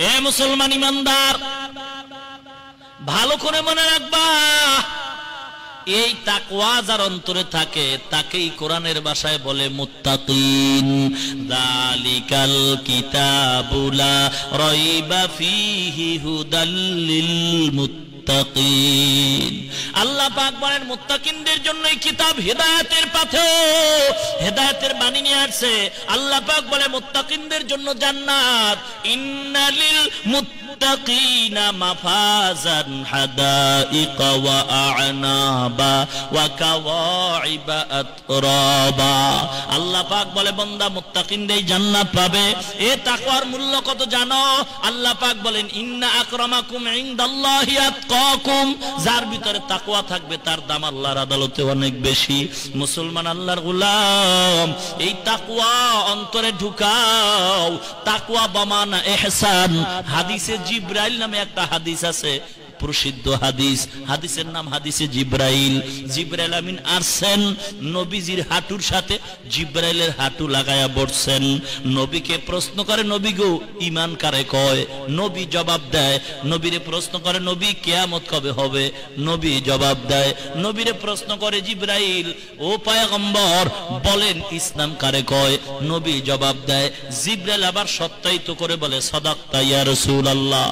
এ মুসলমান ইমানদার, ভালো করে মনে রাখবা, এই তাকওয়া যার অন্তরে থাকে তাকেই কোরআনের ভাষায় বলে মুত্তাকিন। যালিকাল কিতাবু লা রাইবা ফীহি হুদাল লিল মুত্তাকিন। আল্লাহ পাক বলেন মুত্তাকিনদের জন্য এই কিতাব হেদায়েতের পথে, হেদায়েতের বাণী নিয়ে আসছে। আল্লাহ পাক বলে মুত্তাকিনদের জন্য জান্নাত। ইন্নালিল মুত্তাকিনা মাফাজান হাদাইকা ওয়া আ'নাবা ওয়া কাওয়াইবা আতরাবা। আল্লাহ পাক বলে বান্দা মুত্তাকিনরাই জান্নাত পাবে। এ তাকওয়ার মূল্য কত জানো? আল্লাহ পাক বলেন ইন্না আকরামাকুম ইনদাল্লাহি আতকাকুম। যার ভিতরে তাকওয়া থাকবে তার দাম আল্লাহর আদালতে অনেক বেশি। মুসলমান আল্লাহর গোলাম, এই তাকওয়া অন্তরে ঢুকাও। তাকওয়া বামানা ইহসান। হাদিসে জিব্রাইল নামে একটা হাদিস আছে, প্রসিদ্ধ হাদিস। হাদিসের নাম হাদিসে জিব্রাইল। জিব্রাইল আমিন আসছেন, নবীজির হাঁটুর সাথে জিব্রাইলের হাঁটু লাগায়া বসছেন। নবীকে প্রশ্ন করে, নবী গো ঈমান কারে কয়? নবী জবাব দেয়। নবীরে প্রশ্ন করে, নবী কিয়ামত কবে হবে? নবী জবাব দেয়। নবীরে প্রশ্ন করে জিব্রাইল, ও পয়গম্বর বলেন ইসলাম কারে কয়? নবী জবাব দেয়। জিব্রাইল আবার সত্যায়িত করে বলে সাদাকতা ইয়া রাসূলুল্লাহ।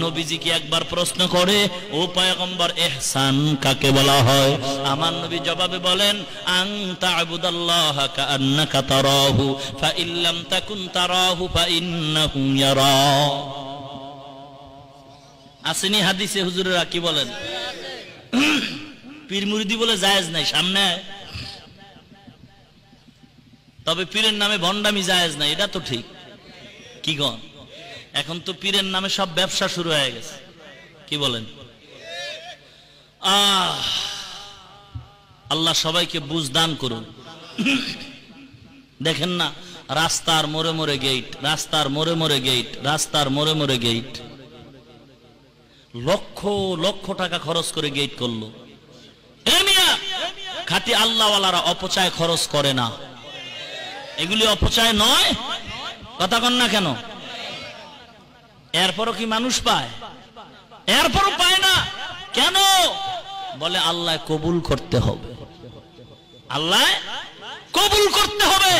নবীজিকে একবার প্রশ্ন করে, ও পয়গম্বর ইহসান কাকে বলা হয়? আমার নবী জবাবে বলেন আন তা'বুদাল্লাহা কাআন্নাকা তারাহু ফা ইন লাম তাকুন তারাহু ফা ইন্নাহু ইয়ারা। আসেনি হাদিসে? হুজুরেরা কি বলেন? পীর মুরিদি বলে জায়েজ নাই, সামনে। তবে পীরের নামে ভণ্ডামি জায়েজ নাই, এটা তো ঠিক। কি গণ, এখন তো পীরের নামে সব ব্যবসা শুরু হয়ে গেছে। কি বলেন? আল্লাহ সবাইকে বুঝ দান করুন। দেখেন না, রাস্তার মোড়ে মোড়ে গেট, রাস্তার মোড়ে মোড়ে গেট, রাস্তার মোড়ে মোড়ে গেট। লক্ষ লক্ষ টাকা খরচ করে গেট করলো। খাঁটি আল্লাহওয়ালারা অপচয় খরচ করে না। এগুলি অপচয় নয়? কথা কন না কেন? এরপরও কি মানুষ পায়? এরপরও পায় না কেন? বলে আল্লাহ কবুল করতে হবে। আল্লাহ কবুল করতে হবে।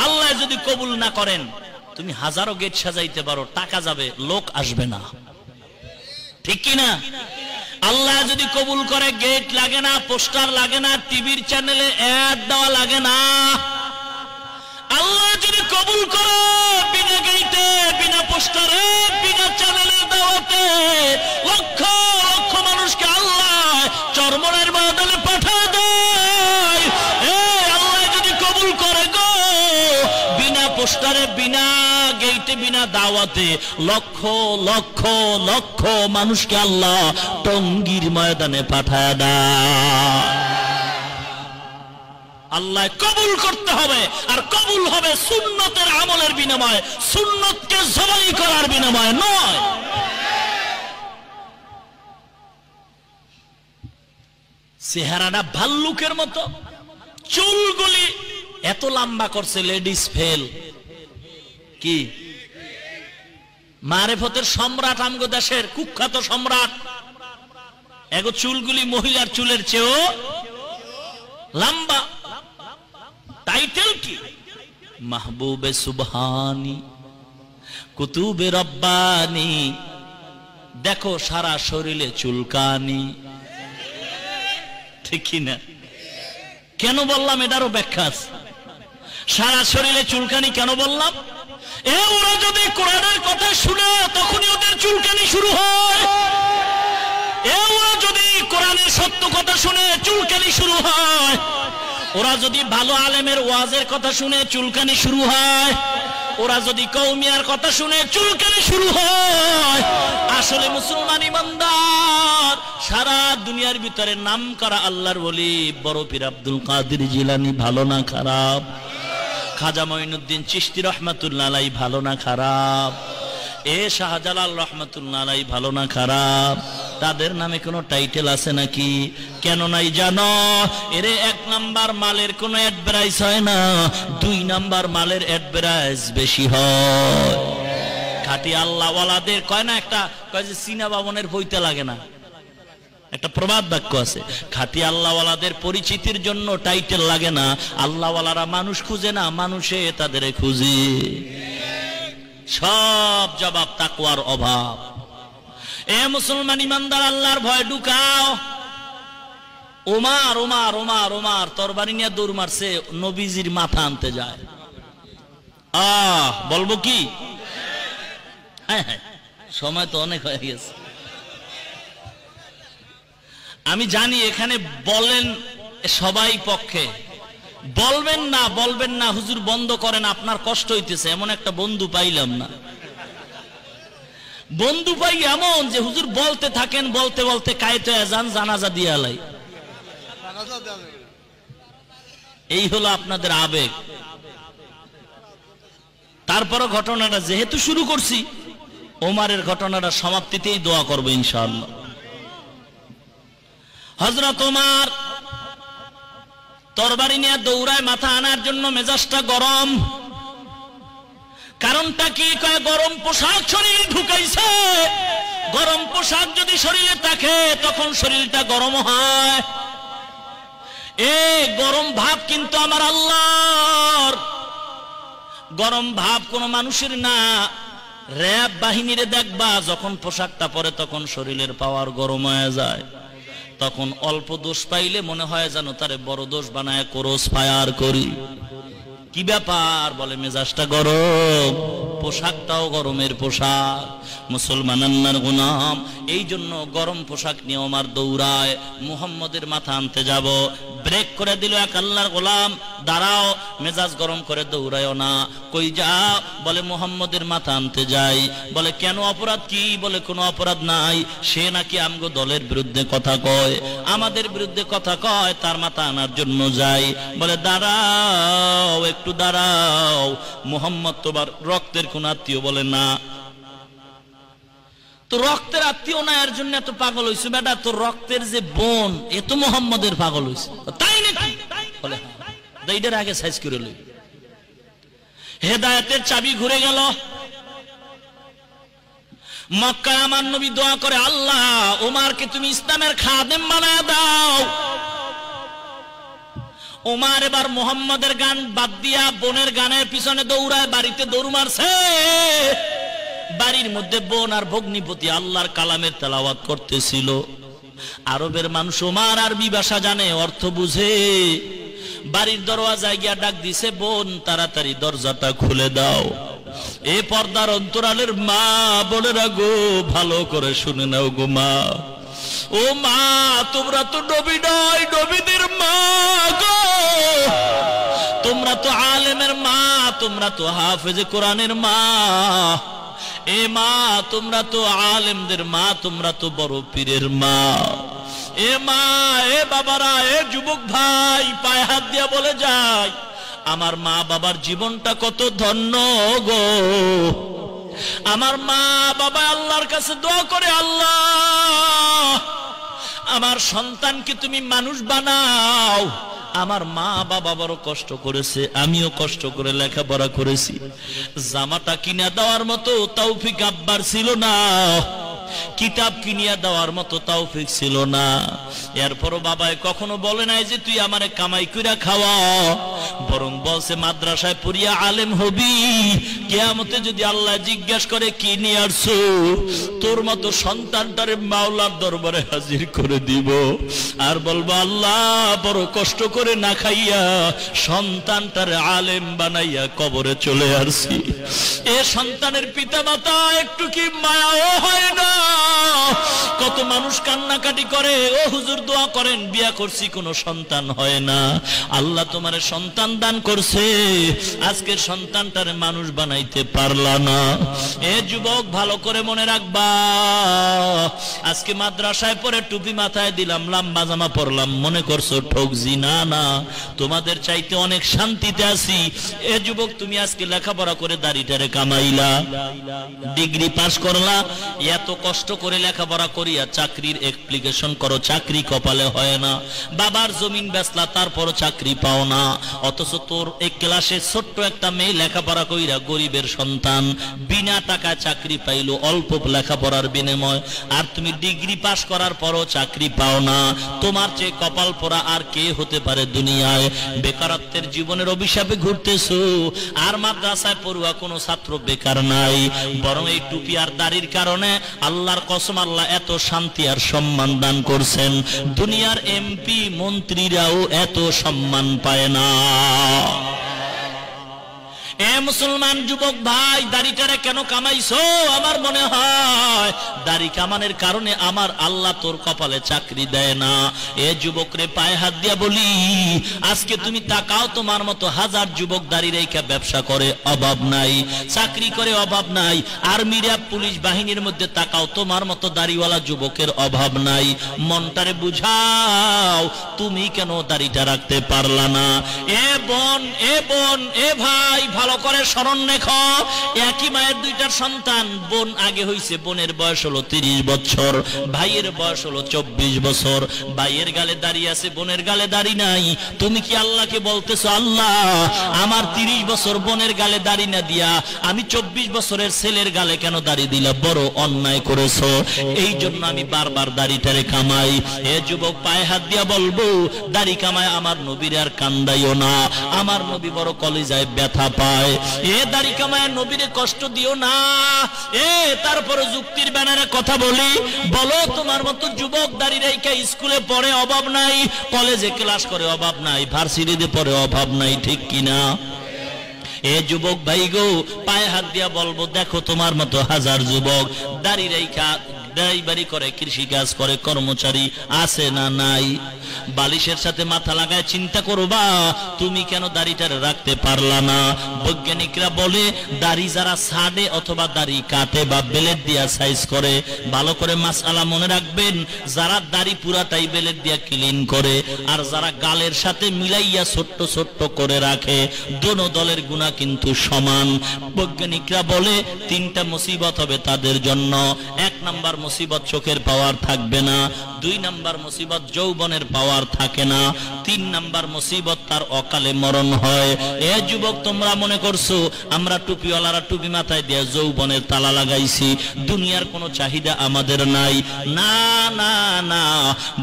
আল্লাহ যদি কবুল না করেন, তুমি হাজারো গেট সাজাইতে পারো, টাকা যাবে, লোক আসবে না। ঠিক কি না? আল্লাহ যদি কবুল করে, গেট লাগে না, পোস্টার লাগে না, টিভির চ্যানেলে অ্যাড দেওয়া লাগে না। আল্লাহ যদি কবুল করে, বিনা গেটে, বিনা পোস্টারে, বিনা চ্যানেলে দাওয়াতে লক্ষ লক্ষ মানুষকে আল্লাহ চরমনের বদলে পাঠিয়ে দেয়। আল্লাহ যদি কবুল করে গো, বিনা পোস্টারে, বিনা গেটে, বিনা দাওয়াতে লক্ষ লক্ষ লক্ষ মানুষকে আল্লাহ টঙ্গীর ময়দানে পাঠিয়ে দেয়। আল্লাহ কবুল করতে হবে, আর কবুল হবে সুন্নতের আমলের বিনিময়ে, সুন্নতকে জবাই করার বিনিময়ে নয়। চেহারাটা ভাল্লুকের মতো, চুলগুলি এত লম্বা করছে, লেডিস ফেল। কি মারেফতের সম্রাট, আমগো দেশের কুখ্যাত সম্রাট, এগো চুলগুলি মহিলার চুলের চেয়েও লম্বা। টাইটেল কি? মাহবুবে সুবহানি, কুতুবে রব্বানি। দেখো সারা শরীরে চুলকানি। ঠিক কি না? কেন বললাম এটারও ব্যাখ্যা আছে। সারা শরীরে চুলকানি কেন বললাম? ওরা যদি কোরআনের কথা শুনে তখনই ওদের চুলকানি শুরু হয়। ওরা যদি কোরআনের সত্য কথা শুনে চুলকানি শুরু হয়। ওরা যদি ভালো আলেমের ওয়াজের কথা শুনে চুলকানি শুরু হয়। ওরা যদি কওমিয়ার কথা শুনে চুলকানি শুরু হয়। আসলে মুসলমান ইমানদার সারা দুনিয়ার ভিতরে নাম করা আল্লাহর ওলি বড় পীর আব্দুল কাদের জিলানী ভালো না খারাপ? খাজা মঈনুদ্দিন চিশতি রহমাতুল্লাহ আলাইহি ভালো না খারাপ? শাহজালাল রহমাতুল্লাহ আলাইহি ভালো না খারাপ? তাদের নামে কোনো টাইটেল আছে নাকি? কেন নাই জানো? এরে এক নাম্বার মালের কোনো অ্যাডভার্টাইজ হয় না, দুই নাম্বার মালের অ্যাডভার্টাইজ বেশি হয়। খাঁটি আল্লাহওয়ালাদের কয় না একটা, কয় যে চীনা বাবনের বইতে লাগে না, একটা প্রবাদ বাক্য আছে, খাঁটি আল্লাহওয়ালাদের পরিচিতির জন্য টাইটেল লাগে না, আল্লাহওয়ালারা মানুষ খুঁজে না, মানুষে তাদের খুঁজে। সব জবাব তাকওয়ার অভাব। এ মুসলমান ইমানদার, আল্লাহর ভয় ঢুকাও। ওমার ওমার ওমার ওমার তরবারি নিয়ে দৌড় মারছে, নবীজির মাথা আনতে যায়। বলবো কি? হ্যাঁ হ্যাঁ, সময় তো অনেক হয়ে গেছে। আমি জানি এখানে বলেন সবাই পক্ষে, বলবেন না বলবেন না, হুজুর বন্ধ করেন, আপনার কষ্ট হইতেছে। এমন একটা বন্ধু পাইলাম না। বন্ধু পাই এমন যে হুজুর বলতে থাকেন, বলতে বলতে কায়েতে আযান জানাজা দিয়ে আলাই। এই হলো আপনাদের আবেগ। তারপরও ঘটনাটা যেহেতু শুরু করছি, ওমারের ঘটনাটা সমাপ্তিতেই দোয়া করবো ইনশাআল্লাহ। হযরত ওমর তরবারি নিয়ে দৌড়ায় মাথা আনার জন্য, মেজাজটা গরম। কারণটা কি? কয় গরম পোশাক শরীরে ঢুকাইছে। গরম পোশাক যদি শরীরে থাকে তখন শরীরটা গরম হয়। এই গরম ভাব কিন্তু আমার আল্লাহর। গরম ভাব কোন মানুষের না। র‍্যাব বাহিনীরে দেখবা, যখন পোশাকটা পরে তখন শরীরের পাওয়ার গরম হয়ে যায়। তখন অল্প দোষ পাইলে মনে হয় যেন তারে বড় দোষ বানায় ক্রস ফায়ার করি। কি ব্যাপার? বলে মেজাজটা গরম, পোশাকটাও গরমের পোশাক। মুসলমান আল্লাহর গোলাম, এই জন্য গরম পোশাক নিয়ে ওমর দৌড়ায়। মুহাম্মদের মাথা আনতে যাব, ব্রেক করে দিল এক আল্লাহর গোলাম, দাঁড়াও, মেজাজ গরম করে দৌড়ায়ও না। কই যাও? বলে মুহাম্মদের মাথা আনতে যাই। বলে কেন, অপরাধ কি? বলে কোনো অপরাধ নাই, সে নাকি আমগো দলের বিরুদ্ধে কথা কয়, আমাদের বিরুদ্ধে কথা কয়, তার মাথা আনার জন্য যাই। বলে দাঁড়াও, একটু দাঁড়াও, মুহাম্মদ তোমার রক্তের কোন আত্মীয়? বলে না। তো রক্তের আত্মীয় না, এর জন্য এত পাগল হইছে? বেটা, তোর রক্তের যে বোন, এ তো মুহাম্মদের পাগল হইছে। তাই নাকি? বলে এইটার আগে সাইজ করে লই। হেদায়েতের চাবি ঘুরে গেল। মক্কায় আমার নবী দোয়া করে, আল্লাহ ওমরকে তুমি ইসলামের খাদেম বানায় দাও। ওমর এবার মুহাম্মদের গান বাদ দিয়া বোনের গানের পিছনে দৌড়ায়, বাড়িতে দৌড় মারছে। বাড়ির মধ্যে বোন আর ভগ্নিপতি আল্লাহর কালামের তেলাওয়াত করতেছিল। আরবের মানুষ ওমর আরবি ভাষা জানে, অর্থ বুঝে। বাড়ির দরওয়াজায় গিয়া ডাক দিছে, বোন তাড়াতাড়ি দরজাটা খুলে দাও। এ পর্দার অন্তরালের মা বোনেরা গো, ভালো করে শুনে নাও গো মা। ও মা, তোমরা তো নবী নয়, নবীদের মা গো। তোমরা তো আলেমের মা, তোমরা তো হাফেজে কোরআনের মা। এ মা, তোমরা তো আলেমদের মা, তোমরা তো বড় পীরের মা। এ মা, এ বাবারা, এ যুবক ভাই, পায়ে হাত দিয়া বলে যায়, আমার মা বাবার জীবনটা কত ধন্য গো। আমার মা বাবা আল্লাহর কাছে দোয়া করে, আল্লাহ আমার সন্তানকে তুমি মানুষ বানাও। আমার মা বাবা বড় কষ্ট করেছে, আমিও কষ্ট করে লেখাপড়া করেছি। জামাটা কিনে দেওয়ার মতো তৌফিক আব্বার ছিল না, কিতাব কিনিয়া দেওয়ার মতো তৌফিক ছিল না। এরপরও বাবায় কখনো বলে নাই যে তুই আমারে কামাই কইরা খাওয়া, বরং বলছে মাদ্রাসায় পড়িয়া আলেম হবি। কিয়ামতে যদি আল্লাহ জিজ্ঞেস করে কি নিয়ে আসছো, তোর মতো সন্তানটারে মাওলার দরবারে হাজির করে দিব, আর বলবো আল্লাহ বড় কষ্ট করে না খাইয়া সন্তানটারে আলেম বানাইয়া কবরে চলে আসছি। এ সন্তানের পিতা মাতা একটু কি মায়াও হয় না? কত মানুষ কান্নাকাটি করে, ও হুজুর দোয়া করেন, বিয়া করছি কোনো সন্তান হয় না। আল্লাহ তোমারে সন্তান দান করছে, আজকে সন্তানটারে মানুষ বানাইতে পারলা না। এ যুবক ভালো করে মনে রাখবা, আজকে মাদ্রাসায় পরে টুপি মাথায় দিলাম, লম্বা জামা পরলাম, মনে করছো ঠকজি? না না, তোমাদের চাইতে অনেক শান্তিতে আছি। এ যুবক, তুমি আজকে লেখাপড়া করে দাড়িটারে কামাইলা, ডিগ্রি পাস করলা, এত কষ্ট করে লেখাপড়া করে করিয়া চাকরির অ্যাপ্লিকেশন করো, চাকরি কপালে হয় না। বাবার জমিন বেচলা, তারপরও চাকরি পাও না। অথচ তোর এক ক্লাসে ছোট্ট একটা মেয়ে লেখাপড়া কইরা গরিবের সন্তান বিনা টাকায় চাকরি পাইলো, অল্প লেখাপড়ার বিনিময়। আর তুমি ডিগ্রি পাস করার পরও চাকরি পাও না। তোমার চেয়ে কপাল পোড়া আর কে হতে পারে দুনিয়ায়? বেকারত্বের জীবনের অভিশাপে ঘুরতেছো। আর মাদ্রাসায় পড়ুয়া কোনো ছাত্র বেকার নাই, বরং এই টুপি আর দাড়ির কারণে আল্লাহর কসম আল্লাহ এত শান্তি আর সম্মান দান করছেন। দুনিয়ার এমপি মন্ত্রীরাও এত সম্মান পায় না। এ মুসলমান যুবক ভাই, দাড়িটারে কেন কামাইছো? আমার মনে হয় দাড়ি কামানের কারণে আমার আল্লাহ তোর কপালে চাকরি দেয় না। এ যুবক রে, পায়ে হাত দিয়া বলি, আজকে তুমি তাকাও, তোমার মতো হাজার যুবক দাড়ি রেখা ব্যবসা করে, অভাব নাই। চাকরি করে, অভাব নাই। আর্মি র্যাব পুলিশ বাহিনীর মধ্যে তাকাও, তোমার মতো দাড়িওয়ালা যুবকের অভাব নাই। মনটারে বুঝাও, তুমি কেন দাড়িটা রাখতে পারলা না? এ বোন, এ বোন, এ ভাই, ভালো করে স্মরণ রেখো, একই মায়ের দুইটার সন্তান। বোন আগে হইছে, বোনের বয়স হলো 30 বছর, ভাইয়ের বয়স হলো 24 বছর। ভাইয়ের গালে দাড়ি আছে, বোনের গালে দাড়ি নাই। তুমি কি আল্লাহকে বলতেছো, আল্লাহ আমার 30 বছর বোনের গালে দাড়ি না দিয়া আমি 24 বছরের ছেলের গালে কেন দাড়ি দিলা? বড় অন্যায় করেছো। এই জন্য আমি বারবার দাড়িটারে কামাই। এ যুবক, পায়ে হাত দিয়া বলবো, দাড়ি কামায় আমার নবীর আর কান্দাইও না। আমার নবী বড় কলিজায় ব্যথা পায়। এ দাড়ি কামায় নবীরে কষ্ট দিও না। এ তারপরে যুক্তির ব্যানারে কথা বলি, বলো তোমার মতো যুবক দাড়ি রেখা স্কুলে পড়ে, অভাব নাই, কলেজে ক্লাস করে, অভাব নাই, ভার্সিটিতে পড়ে, অভাব নাই, ঠিক কিনা? এ যুবক ভাই গো, পায়ে হাত দিয়া বলবো, দেখো তোমার মতো হাজার যুবক দাড়ি রেখা ড্রাইভারি করে, কৃষি কাজ করে, কর্মচারী আছে না নাই? বালিশের সাথে মাথা লাগায় চিন্তা করবা, তুমি কেন দাড়িটারে রাখতে পারলা না? বৈজ্ঞানিকরা বলে, দাড়ি যারা ছাড়ে অথবা দাড়ি কাটে বা বেলেট দিয়া সাইজ করে, ভালো করে মাসআলা মনে রাখবেন, যারা দাড়ি পুরাটাই বেলেট দিয়া ক্লিন করে আর যারা গালের সাথে মিলাইয়া ছোট্ট ছোট্ট করে রাখে, দোনো দলের গুনাহ কিন্তু সমান। বৈজ্ঞানিকরা বলে 3টা মুসিবত হবে তাদের জন্য। 1 নাম্বার মুসিবত, চোখের পাওয়ার থাকবে না। 2 নাম্বার মুসিবত, যৌবনের পাওয়ার থাকে না। 3 নাম্বার মুসিবত, তার অকালে মরণ হয়। এ যুবক, তোমরা মনে করছো আমরা টুপিওয়ালারা টুপি মাথায় দিয়ে যৌবনের তালা লাগাইছি, দুনিয়ার কোনো চাহিদা আমাদের নাই। না না না,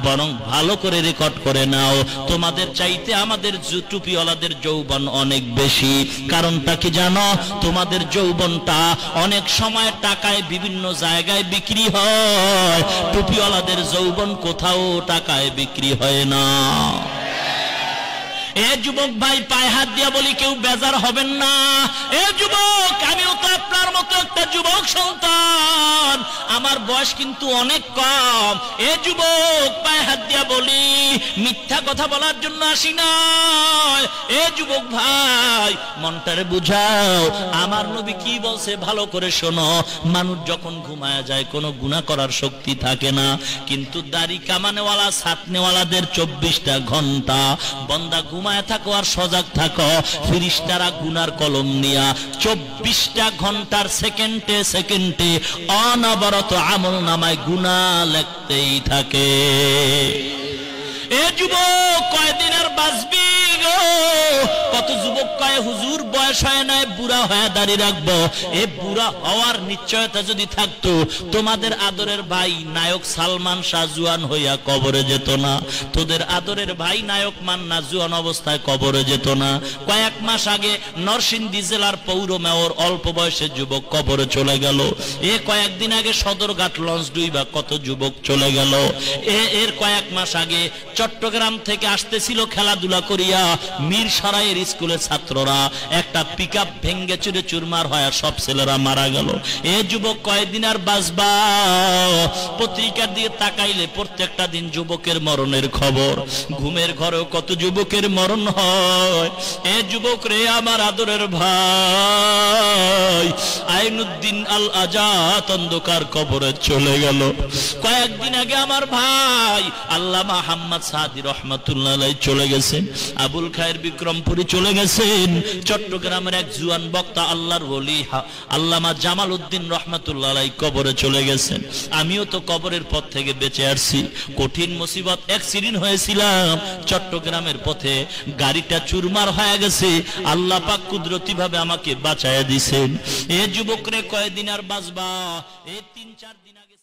বরং ভালো করে রেকর্ড করে নাও, তোমাদের চাইতে আমাদের টুপিওয়ালাদের যৌবন অনেক বেশি। কারণটা কি জানো? তোমাদের যৌবনটা অনেক সময় টাকায় বিভিন্ন জায়গায় বিক্রি হয়, টুপিওয়ালাদের যৌবন কোথাও টাকায় বিক্রি হয় না। এ যুবক ভাই, পায়ে হাত দিয়া বলি, কেউ বেজার হবেন না। এ যুবক, আমিও তো আপনার মতো একটা যুবক সন্তান, আমার বয়স কিন্তু অনেক কম। এ যুবক, পায়ে হাত দিয়া বলি, মিথ্যা কথা বলার জন্য আসি নয়। এ যুবক ভাই, মনটারে বুঝাও, আমার নবী কি বলছে ভালো করে শোনো। মানুষ যখন ঘুমায় যায় কোনো গুনাহ করার শক্তি থাকে না, কিন্তু দাড়ি কামানেওয়ালা ছাতনেওয়ালাদের 24টা ঘন্টা। বন্দা ঘুমায় থাকো আর সজাগ থাকো, ফেরেশতারা গুনার কলম নিয়া 24টা ঘন্টার সেকেন্ডে সেকেন্ডে অনবরত আমল নামায় গুনাহ লিখতেই থাকে। এ যুবক, কয়দিন আর বাঁচবি গো? কত যুবক কয়, হুজুর বয়স হয় নাই, বুড়া হয়ে দাঁড়িয়ে রাখবো। এ বুড়া হওয়ার নিশ্চয়তা যদি থাকতো, তোমাদের আদরের ভাই নায়ক সালমান শাহ জুয়ান হইয়া কবরে যেত না। তোদের আদরের ভাই নায়ক মান্না জুয়ান অবস্থায় কবরে যেত না। কয়েক মাস আগে নরসিংদী জেলার পৌর মেয়র অল্প বয়সে যুবক কবরে চলে গেল। এ কয়েকদিন আগে সদরঘাট লঞ্চ ডুইবা কত যুবক চলে গেল। এর কয়েক মাস আগে চট্টগ্রাম থেকে আসতেছিল খেলাধুলা করিয়া, মিরসরাইয়ের স্কুলের ছাত্ররা একটা পিকআপ ভেঙ্গে চুরে চুরমার হয়, সব ছেলেরা মারা গেল। এ যুবক, কয়দিন আর বাঁচবা? পত্রিকার দিকে তাকাইলে প্রত্যেকটা দিন যুবকের মরণের খবর। ঘুমের ঘরেও কত যুবকের মরণ হয়। এ যুবক রে, আমার আদরের ভাই আইনুদ্দিন আল আজাদ অন্ধকার কবরে চলে গেল। কয়েকদিন আগে আমার ভাই আল্লামা হাম্মদ সাদি রহমাতুল্লাহ আলাইহি চলে গেছেন। আবুল খায়ের বিক্রমপুরী চলে গেছেন। চট্টগ্রামের এক জুয়ান বক্তা আল্লাহর ওলি আল্লামা জামাল উদ্দিন রহমাতুল্লাহ আলাইহি কবরে চলে গেছেন। আমিও তো কবরের পথ থেকে বেঁচে আসছি। কঠিন মুসিবত অ্যাক্সিডেন্ট হয়েছিলাম চট্টগ্রামের পথে, গাড়িটা চুরমার হয়ে গেছে, আল্লাহ পাক কুদরতি ভাবে আমাকে বাঁচায়া দিয়েছেন। এ যুবকরে কয়দিন আর বাঁচবা? এই 3-4 দিন আগে